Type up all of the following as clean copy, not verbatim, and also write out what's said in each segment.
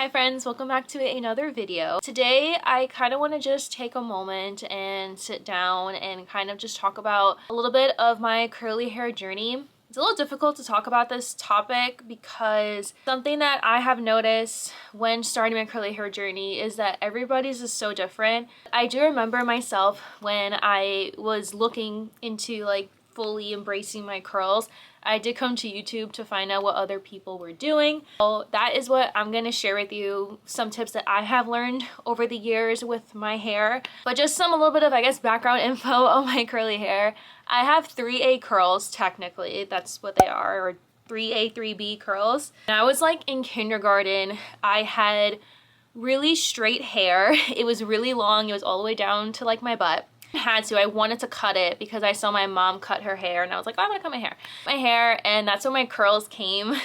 Hi friends, welcome back to another video. Today I kind of want to just take a moment and sit down and kind of just talk about a little bit of my curly hair journey. It's a little difficult to talk about this topic because something that I have noticed when starting my curly hair journey is that everybody's is so different. I do remember myself when I was looking into fully embracing my curls. I did come to YouTube to find out what other people were doing. So that is what I'm going to share with you, some tips that I have learned over the years with my hair. But just a little bit of, background info on my curly hair. I have 3A curls, technically. That's what they are, or 3A, 3B curls. When I was in kindergarten, I had really straight hair. It was really long. It was all the way down to my butt. I wanted to cut it because I saw my mom cut her hair and I was like, oh, I'm gonna cut my hair, and that's when my curls came.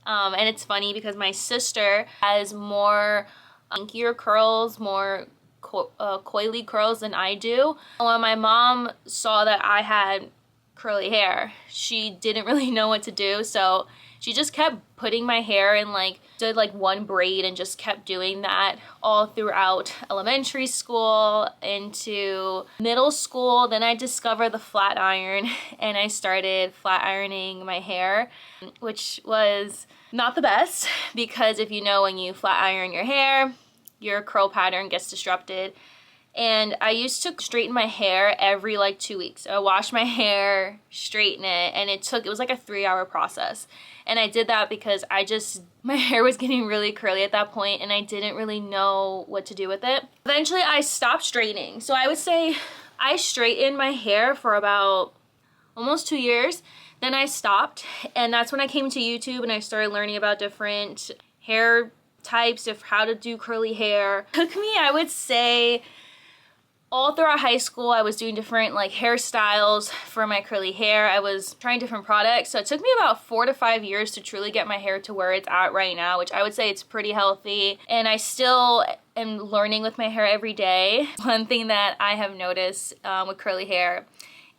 And it's funny because my sister has more inkier curls, more coily curls than I do. When my mom saw that I had curly hair, she didn't really know what to do, so she just kept putting my hair in did one braid and just kept doing that all throughout elementary school into middle school. Then I discovered the flat iron and I started flat ironing my hair, which was not the best because if you know, when you flat iron your hair, your curl pattern gets disrupted. And I used to straighten my hair every 2 weeks. So I wash my hair, straighten it, and it was a 3-hour process. And I did that because my hair was getting really curly at that point and I didn't really know what to do with it. Eventually I stopped straightening. So I would say I straightened my hair for about almost 2 years. Then I stopped, and that's when I came to YouTube and I started learning about different hair types of how to do curly hair. It took me, I would say, all throughout high school, I was doing different hairstyles for my curly hair. I was trying different products. So it took me about 4 to 5 years to truly get my hair to where it's at right now, which I would say it's pretty healthy. And I still am learning with my hair every day. One thing that I have noticed with curly hair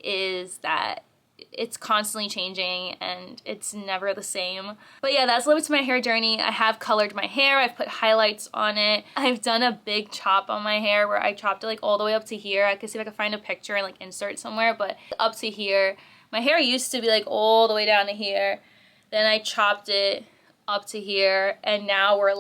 is that it's constantly changing and it's never the same. But yeah, that's a little bit to my hair journey. I have colored my hair. I've put highlights on it. I've done a big chop on my hair where I chopped it all the way up to here. I could see if I could find a picture and insert somewhere, but up to here. My hair used to be all the way down to here. Then I chopped it up to here, and now we're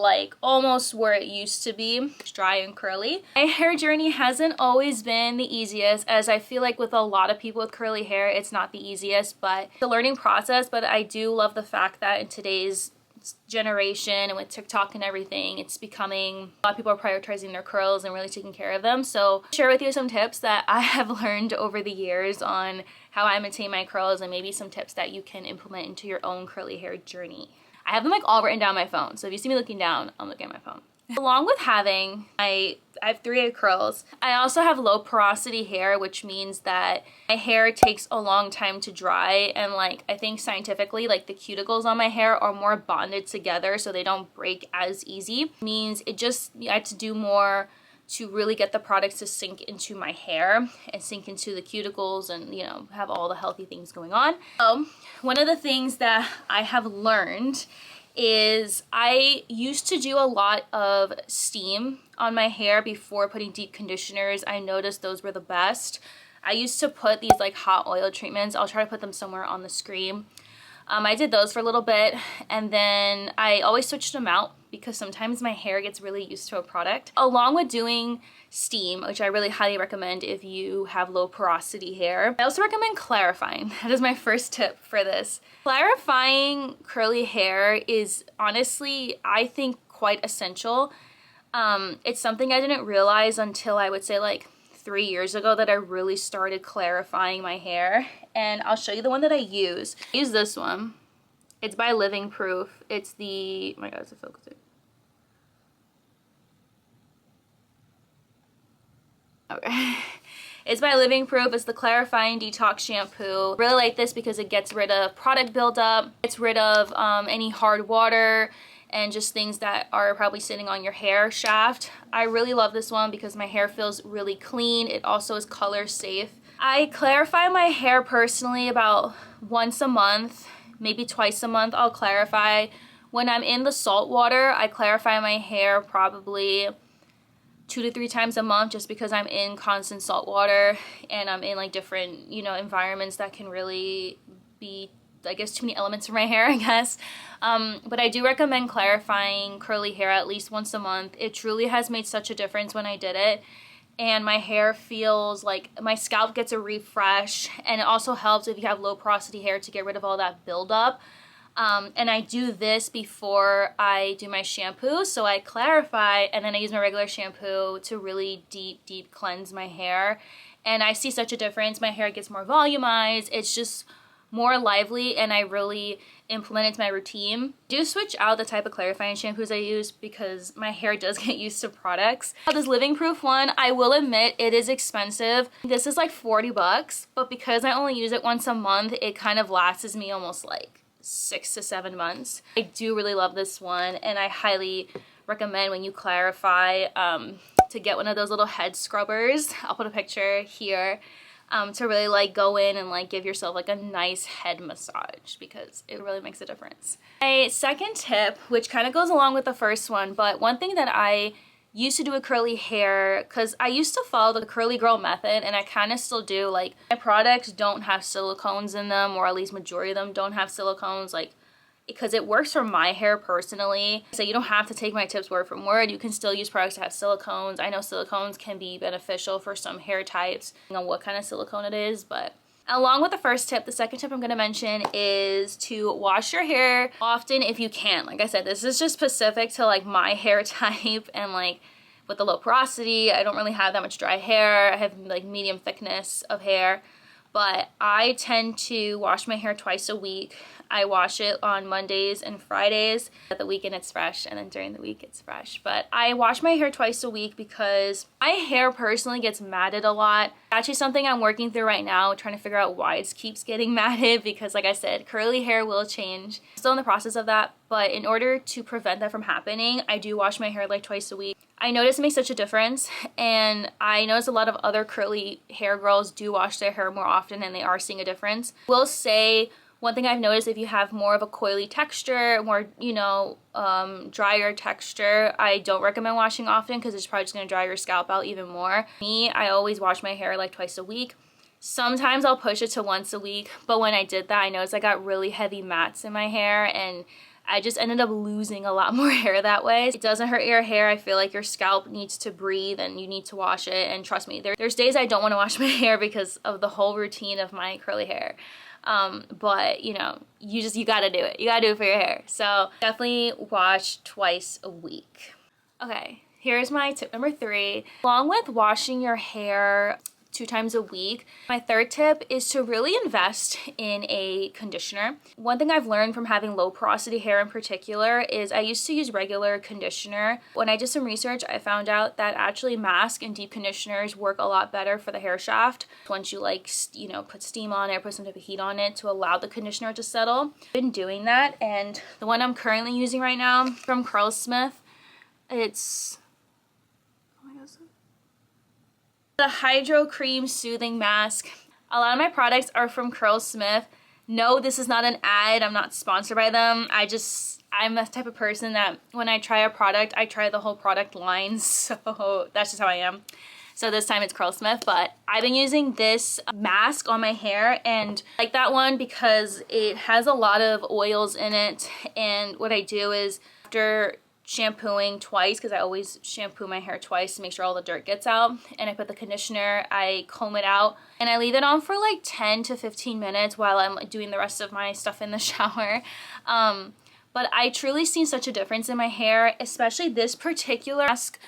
almost where it used to be. It's dry and curly. My hair journey hasn't always been the easiest, as I feel with a lot of people with curly hair, it's not the easiest, but the learning process. But I do love the fact that in today's generation and with TikTok and everything, it's becoming, a lot of people are prioritizing their curls and really taking care of them. So I'll share with you some tips that I have learned over the years on how I maintain my curls, and maybe some tips that you can implement into your own curly hair journey. I have them all written down on my phone, so if you see me looking down, I'm looking at my phone. Along with having I have 3A curls, I also have low porosity hair, which means that my hair takes a long time to dry, and I think scientifically the cuticles on my hair are more bonded together so they don't break as easy. It means I have to do more to really get the products to sink into my hair and sink into the cuticles and have all the healthy things going on. So one of the things that I have learned is I used to do a lot of steam on my hair before putting deep conditioners. I noticed those were the best. I used to put these hot oil treatments. I'll try to put them somewhere on the screen. I did those for a little bit, and then I always switched them out because sometimes my hair gets really used to a product. Along with doing steam, which I really highly recommend if you have low porosity hair, I also recommend clarifying. That is my first tip for this. Clarifying curly hair is honestly, I think, quite essential. It's something I didn't realize until I would say 3 years ago that I really started clarifying my hair, and I'll show you the one that I use. I use this one. It's by Living Proof. It's the, oh my god, it's a focusing. Okay. It's by Living Proof. It's the clarifying detox shampoo. Really like this because it gets rid of product buildup, gets rid of any hard water, and just things that are probably sitting on your hair shaft. I really love this one because my hair feels really clean. It also is color safe. I clarify my hair personally about once a month, maybe twice a month. I'll clarify When I'm in the salt water, I clarify my hair probably 2 to 3 times a month, just because I'm in constant salt water and I'm in like different, you know, environments that can really be, I guess, too many elements for my hair, I guess. But I do recommend clarifying curly hair at least once a month. It truly has made such a difference when I did it. And my hair feels like my scalp gets a refresh, and it also helps if you have low porosity hair to get rid of all that buildup. And I do this before I do my shampoo, so I clarify and then I use my regular shampoo to really deep cleanse my hair, and I see such a difference. My hair gets more volumized, it's just more lively, and I really implement it into my routine. I do switch out the type of clarifying shampoos I use because my hair does get used to products. This Living Proof one, I will admit it is expensive. This is like 40 bucks, but because I only use it once a month, it kind of lasts me almost like 6 to 7 months. I do really love this one, and I highly recommend when you clarify to get one of those little head scrubbers. I'll put a picture here. To really like go in and like give yourself like a nice head massage, because it really makes a difference. My second tip, which kind of goes along with the first one, but one thing that I used to do with curly hair, because I used to follow the curly girl method, and I kind of still do, like my products don't have silicones in them, or at least majority of them don't have silicones, like because it works for my hair personally. So you don't have to take my tips word for word. You can still use products that have silicones. I know silicones can be beneficial for some hair types, depending on what kind of silicone it is. But along with the first tip, the second tip I'm going to mention is to wash your hair often if you can. Like I said, this is just specific to like my hair type, and like with the low porosity, I don't really have that much dry hair. I have like medium thickness of hair, but I tend to wash my hair twice a week. I wash it on Mondays and Fridays. At the weekend it's fresh, and then during the week it's fresh. But I wash my hair twice a week because my hair personally gets matted a lot. Actually something I'm working through right now, trying to figure out why it keeps getting matted, because like I said, curly hair will change. Still in the process of that, but in order to prevent that from happening, I do wash my hair like twice a week. I notice it makes such a difference, and I notice a lot of other curly hair girls do wash their hair more often, and they are seeing a difference. Will say one thing I've noticed, if you have more of a coily texture, more, you know, drier texture, I don't recommend washing often, because it's probably just going to dry your scalp out even more. Me, I always wash my hair like twice a week. Sometimes I'll push it to once a week, but when I did that, I noticed I got really heavy mats in my hair, and I just ended up losing a lot more hair that way. It doesn't hurt your hair. I feel like your scalp needs to breathe, and you need to wash it, and trust me, there's days I don't want to wash my hair because of the whole routine of my curly hair. But you know, you gotta do it. You gotta do it for your hair. So definitely wash twice a week. Okay, here's my tip number 3. Along with washing your hair 2 times a week, my third tip is to really invest in a conditioner. One thing I've learned from having low porosity hair in particular is I used to use regular conditioner. When I did some research, I found out that actually mask and deep conditioners work a lot better for the hair shaft once you like, you know, put steam on it, put some type of heat on it to allow the conditioner to settle. I've been doing that, and the one I'm currently using right now from Curlsmith, it's the Hydro Cream Soothing Mask. A lot of my products are from Curlsmith. No, this is not an ad. I'm not sponsored by them. I'm the type of person that when I try a product, I try the whole product line. So that's just how I am. So this time it's Curlsmith, but I've been using this mask on my hair, and I like that one because it has a lot of oils in it. And what I do is after shampooing twice, because I always shampoo my hair twice to make sure all the dirt gets out, and I put the conditioner, I comb it out, and I leave it on for like 10 to 15 minutes while I'm doing the rest of my stuff in the shower. But I truly seen such a difference in my hair, especially this particular mask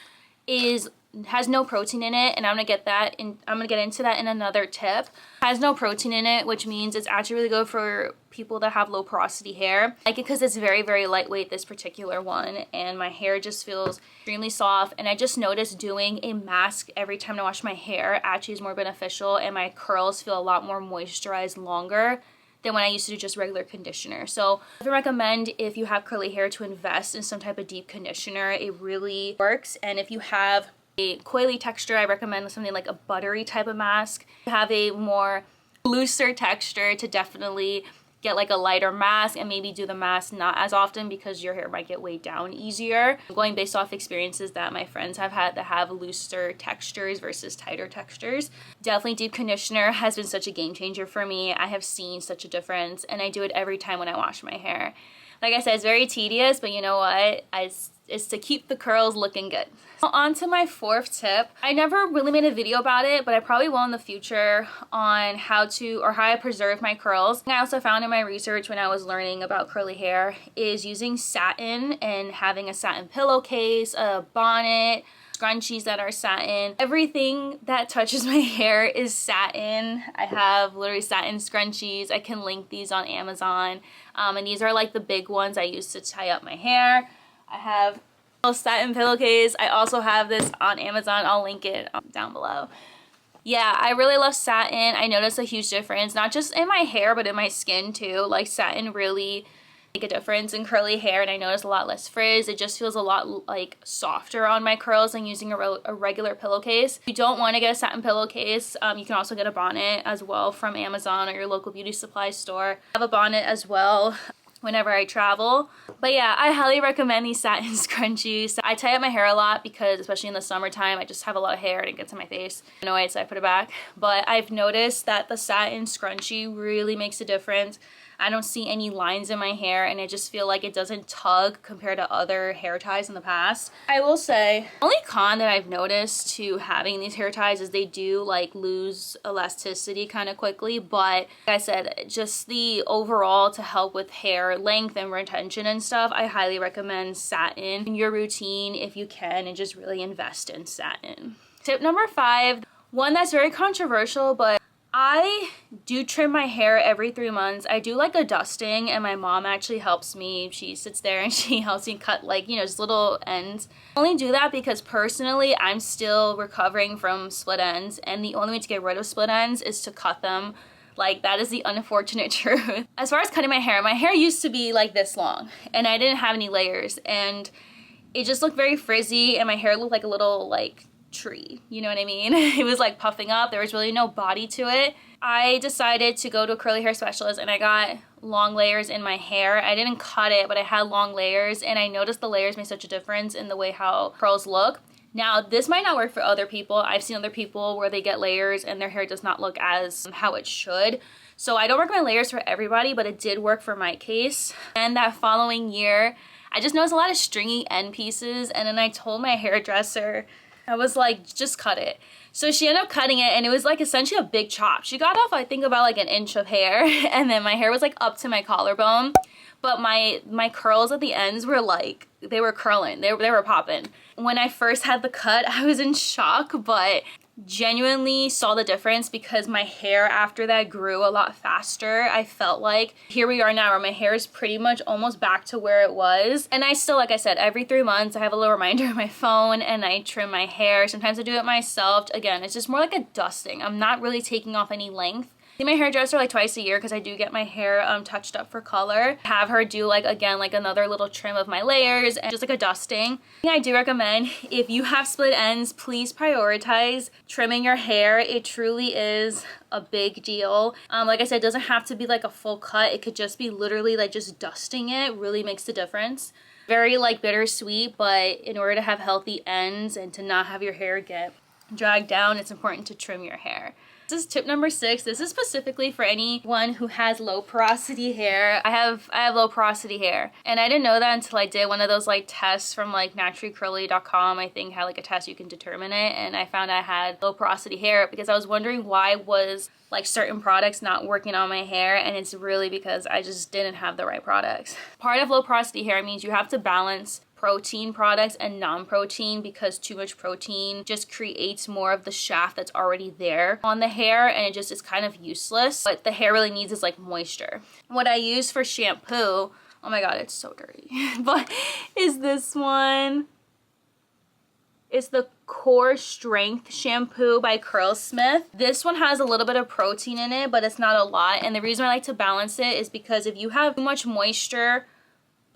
has no protein in it, and I'm gonna get into that in another tip. It has no protein in it, which means it's actually really good for people that have low porosity hair. I like it because it's very, very lightweight, this particular one, and my hair just feels extremely soft. And I just noticed doing a mask every time I wash my hair actually is more beneficial, and my curls feel a lot more moisturized longer than when I used to do just regular conditioner. So I recommend, if you have curly hair, to invest in some type of deep conditioner. It really works. And if you have a coily texture, I recommend something like a buttery type of mask. If you have a more looser texture, to definitely get like a lighter mask and maybe do the mask not as often because your hair might get weighed down easier. I'm going based off experiences that my friends have had that have looser textures versus tighter textures. Definitely deep conditioner has been such a game changer for me. I have seen such a difference, and I do it every time when I wash my hair. Like I said, it's very tedious, but you know what? It's to keep the curls looking good. So on to my fourth tip. I never really made a video about it, but I probably will in the future on how I preserve my curls. And I also found in my research when I was learning about curly hair is using satin and having a satin pillowcase, a bonnet, scrunchies that are satin. Everything that touches my hair is satin. I have literally satin scrunchies. I can link these on Amazon. And these are like the big ones I use to tie up my hair. I have a satin pillowcase. I also have this on Amazon. I'll link it down below. Yeah, I really love satin. I noticed a huge difference, not just in my hair, but in my skin too. Like satin really make a difference in curly hair, and I notice a lot less frizz. It just feels a lot like softer on my curls than using a regular pillowcase. If you don't want to get a satin pillowcase, you can also get a bonnet as well from Amazon or your local beauty supply store. I have a bonnet as well whenever I travel. But yeah, I highly recommend these satin scrunchies. I tie up my hair a lot because, especially in the summertime, I just have a lot of hair and it gets in my face. Annoyed, so I put it back. But I've noticed that the satin scrunchie really makes a difference. I don't see any lines in my hair, and I just feel like it doesn't tug compared to other hair ties in the past. I will say, the only con that I've noticed to having these hair ties is they do like lose elasticity kind of quickly, but like I said, just the overall to help with hair length and retention and stuff, I highly recommend satin in your routine if you can, and just really invest in satin. Tip number 5, one that's very controversial, but I do trim my hair every 3 months. I do like a dusting, and my mom actually helps me. She sits there and she helps me cut, like, you know, just little ends. I only do that because personally I'm still recovering from split ends, and the only way to get rid of split ends is to cut them. Like, that is the unfortunate truth. As far as cutting my hair used to be like this long, and I didn't have any layers, and it just looked very frizzy, and my hair looked like a little like tree, you know what I mean? It was like puffing up. There was really no body to it. I decided to go to a curly hair specialist, and I got long layers in my hair. I didn't cut it, but I had long layers, and I noticed the layers made such a difference in the way how curls look. Now, this might not work for other people. I've seen other people where they get layers and their hair does not look as how it should. So I don't recommend layers for everybody, but it did work for my case. And that following year, I just noticed a lot of stringy end pieces, and then I told my hairdresser, I was like, just cut it. So she ended up cutting it, and it was like essentially a big chop. She got off, I think, about like an inch of hair, and then my hair was like up to my collarbone. But my curls at the ends were like, they were curling, they were popping. When I first had the cut, I was in shock, but genuinely saw the difference because my hair after that grew a lot faster. I felt like here we are now where my hair is pretty much almost back to where it was. And I still, like I said, every 3 months I have a little reminder on my phone and I trim my hair. Sometimes I do it myself. Again, it's just more like a dusting. I'm not really taking off any length. I see my hairdresser like twice a year because I do get my hair touched up for color. Have her do like, again, like another little trim of my layers and just like a dusting. I do recommend, if you have split ends, please prioritize trimming your hair. It truly is a big deal. Like I said, it doesn't have to be like a full cut. It could just be literally like just dusting it really makes the difference. Very like bittersweet, but in order to have healthy ends and to not have your hair get dragged down, it's important to trim your hair. This is tip number 6. This is specifically for anyone who has low porosity hair. I have low porosity hair, and I didn't know that until I did one of those like tests from like naturallycurly.com. I think had like a test you can determine it, and I found I had low porosity hair because I was wondering why was like certain products not working on my hair, and it's really because I just didn't have the right products. Part of low porosity hair means you have to balance protein products and non-protein, because too much protein just creates more of the shaft that's already there on the hair, and it just is kind of useless. What the hair really needs is like moisture. What I use for shampoo, oh my god, it's so dirty, but is this one. It's the Core Strength shampoo by Curlsmith. This one has a little bit of protein in it, but it's not a lot, and the reason I like to balance it is because if you have too much moisture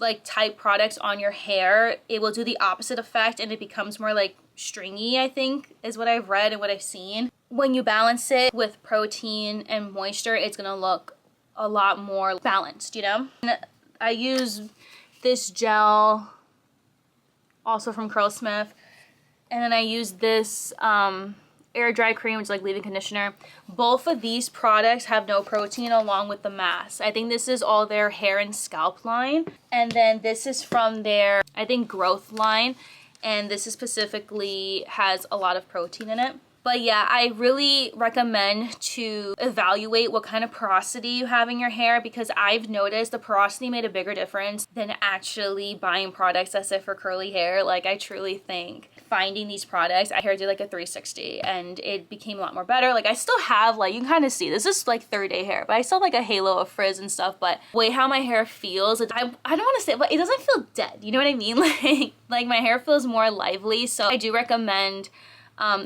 like type products on your hair, it will do the opposite effect and it becomes more like stringy, I think is what I've read and what I've seen. When you balance it with protein and moisture, it's gonna look a lot more balanced, you know? And I use this gel also from Curlsmith, and then I use this air dry cream, which is like leave-in conditioner. Both of these products have no protein along with the mask. I think this is all their hair and scalp line, and then this is from their, I think, growth line, and this is specifically has a lot of protein in it. But yeah, I really recommend to evaluate what kind of porosity you have in your hair, because I've noticed the porosity made a bigger difference than actually buying products that's it for curly hair. Like, I truly think finding these products, I did like a 360 and it became a lot more better. Like, I still have, like, you can kind of see, this is like third day hair, but I still have like a halo of frizz and stuff. But the way how my hair feels, I don't want to say it, but it doesn't feel dead. You know what I mean? Like my hair feels more lively. So I do recommend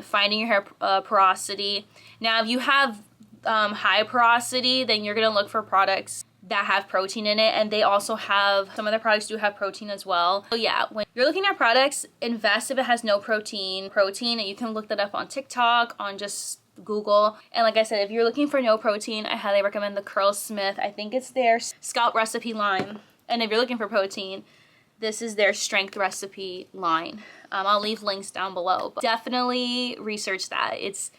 finding your hair porosity. Now, if you have high porosity, then you're gonna look for products that have protein in it, and they also have, some of the products do have protein as well. So yeah, when you're looking at products, invest if it has no protein, and you can look that up on TikTok, on just Google. And like I said, if you're looking for no protein, I highly recommend the Curlsmith. I think it's their scalp recipe line. And if you're looking for protein, this is their strength recipe line. I'll leave links down below, but definitely research that. It's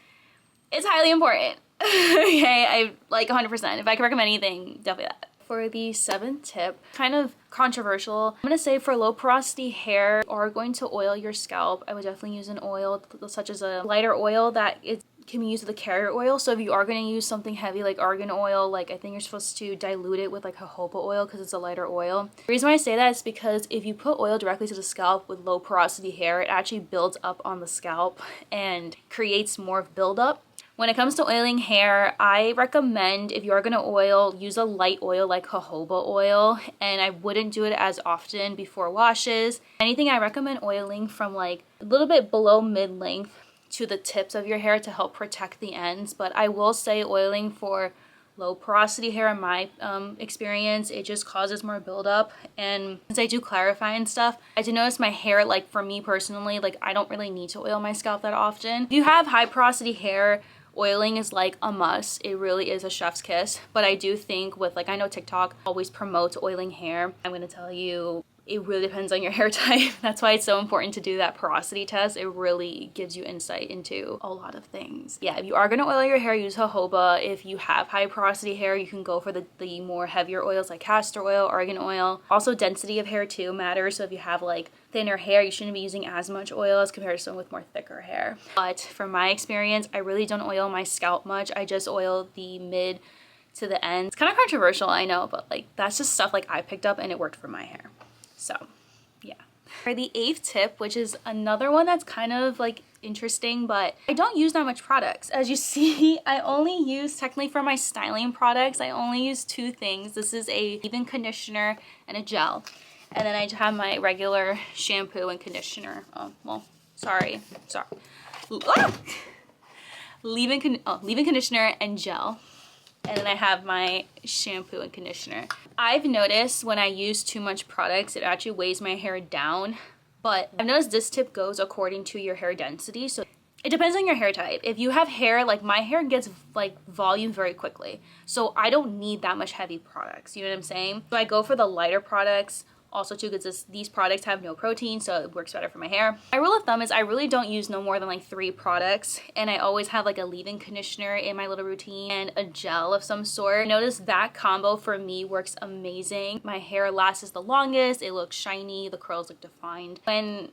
highly important. Okay, I like 100%. If I could recommend anything, definitely that. For the 7th tip, kind of controversial, I'm gonna say for low porosity hair or going to oil your scalp, I would definitely use an oil such as a lighter oil that it can be used with a carrier oil. So if you are going to use something heavy like argan oil, like I think you're supposed to dilute it with like jojoba oil because it's a lighter oil. The reason why I say that is because if you put oil directly to the scalp with low porosity hair, it actually builds up on the scalp and creates more buildup. When it comes to oiling hair, I recommend if you are going to oil, use a light oil like jojoba oil, and I wouldn't do it as often before washes. Anything, I recommend oiling from like a little bit below mid-length to the tips of your hair to help protect the ends. But I will say oiling for low porosity hair, in my experience, it just causes more buildup. And since I do clarify and stuff, I do notice my hair, like for me personally, like I don't really need to oil my scalp that often. If you have high porosity hair, oiling is like a must. It really is a chef's kiss. But I do think with, like, I know TikTok always promotes oiling hair. I'm gonna tell you, it really depends on your hair type. That's why it's so important to do that porosity test. It really gives you insight into a lot of things. Yeah, if you are gonna oil your hair, use jojoba. If you have high porosity hair, you can go for the more heavier oils like castor oil, argan oil. Also, density of hair too matters. So if you have like thinner hair, you shouldn't be using as much oil as compared to someone with more thicker hair. But from my experience, I really don't oil my scalp much. I just oil the mid to the end. It's kind of controversial, I know, but like that's just stuff like I picked up and it worked for my hair. So yeah. For the 8th tip, which is another one that's kind of like interesting, but I don't use that much products. As you see, I only use, technically for my styling products, I only use 2 things. This is a leave-in conditioner and a gel. And then I have my regular shampoo and conditioner. Oh, well, sorry. Ah! Leave-in conditioner and gel. And then I have my shampoo and conditioner. I've noticed when I use too much products, it actually weighs my hair down. But I've noticed this tip goes according to your hair density. So it depends on your hair type. If you have hair, like my hair gets like volume very quickly. So I don't need that much heavy products. You know what I'm saying? So I go for the lighter products. Also too, because these products have no protein, so it works better for my hair. My rule of thumb is I really don't use no more than like 3 products, and I always have like a leave-in conditioner in my little routine and a gel of some sort. Notice that combo for me works amazing. My hair lasts the longest, it looks shiny, the curls look defined. And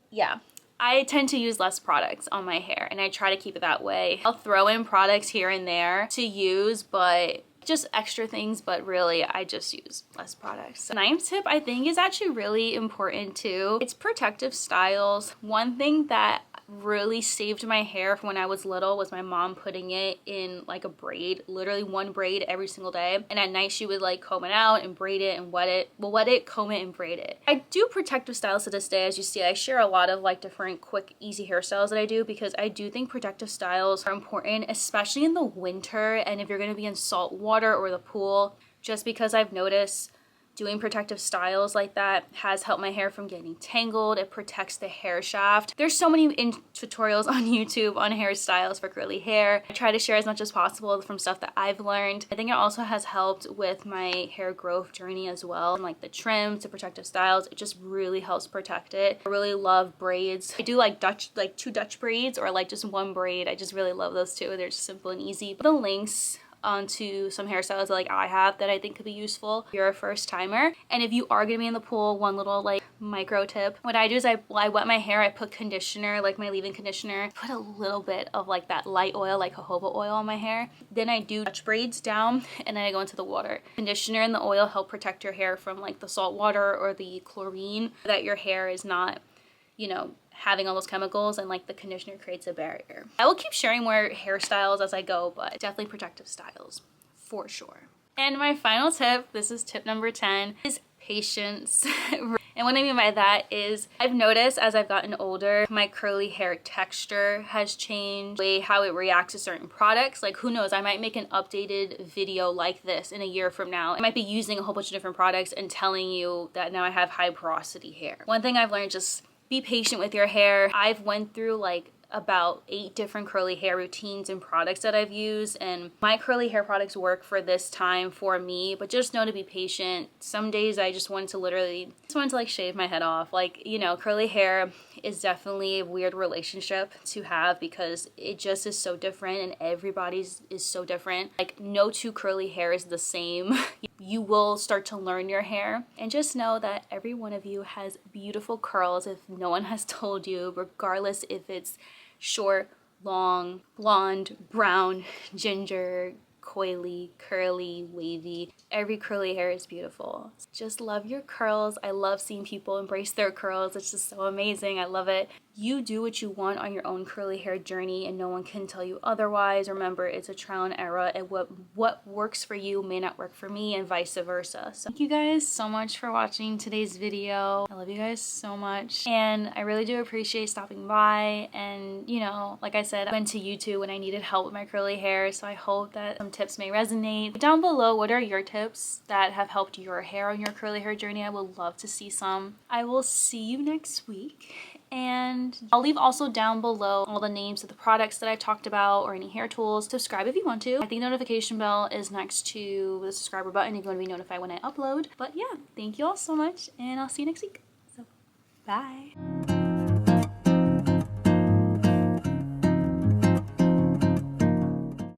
yeah, I tend to use less products on my hair, and I try to keep it that way. I'll throw in products here and there to use, but just extra things, but really I just use less products. The 9th tip I think is actually really important too. It's protective styles. One thing that really saved my hair from when I was little was my mom putting it in like a braid, literally 1 braid every single day, and at night she would like comb it out and braid it and wet it, comb it and braid it. I do protective styles to this day. As you see, I share a lot of like different quick easy hairstyles that I do because I do think protective styles are important, especially in the winter and if you're going to be in salt water or the pool, just because I've noticed doing protective styles like that has helped my hair from getting tangled. It protects the hair shaft. There's so many tutorials on YouTube on hairstyles for curly hair. I try to share as much as possible from stuff that I've learned. I think it also has helped with my hair growth journey as well, and like the trims to protective styles. It just really helps protect it. I really love braids. I do like two Dutch braids, or like just one braid. I just really love those two. They're just simple and easy. The links onto some hairstyles that like I have that I think could be useful if you're a first timer. And if you are gonna be in the pool, one little like micro tip, what I do is I wet my hair, I put conditioner, like my leave-in conditioner, put a little bit of like that light oil, like jojoba oil on my hair. Then I do Dutch braids down, and then I go into the water. Conditioner and the oil help protect your hair from like the salt water or the chlorine, so that your hair is not, you know, having all those chemicals, and like the conditioner creates a barrier. I will keep sharing more hairstyles as I go, but definitely protective styles for sure. And my final tip, this is tip number 10, is patience. And what I mean by that is I've noticed as I've gotten older, my curly hair texture has changed, the way how it reacts to certain products. Like who knows, I might make an updated video like this in a year from now. I might be using a whole bunch of different products and telling you that now I have high porosity hair. One thing I've learned, just be patient with your hair. I've went through like about 8 different curly hair routines and products that I've used, and my curly hair products work for this time for me, but just know to be patient. Some days I just wanted to like shave my head off. Like, you know, curly hair is definitely a weird relationship to have because it just is so different, and everybody's is so different. Like no two curly hair is the same. You will start to learn your hair, and just know that every one of you has beautiful curls if no one has told you, regardless if it's short, long, blonde, brown, ginger, coily, curly, wavy. Every curly hair is beautiful. Just love your curls. I love seeing people embrace their curls. It's just so amazing. I love it. You do what you want on your own curly hair journey, and no one can tell you otherwise. Remember, it's a trial and error, and what works for you may not work for me, and vice versa. So thank you guys so much for watching today's video. I love you guys so much, and I really do appreciate stopping by. And you know, like I said, I went to YouTube when I needed help with my curly hair, so I hope that some tips may resonate. Down below, what are your tips that have helped your hair on your curly hair journey? I would love to see some. I will see you next week. And I'll leave also down below all the names of the products that I've talked about, or any hair tools. Subscribe if you want to. I think the notification bell is next to the subscriber button if you want to be notified when I upload. But yeah, thank you all so much, and I'll see you next week. So bye.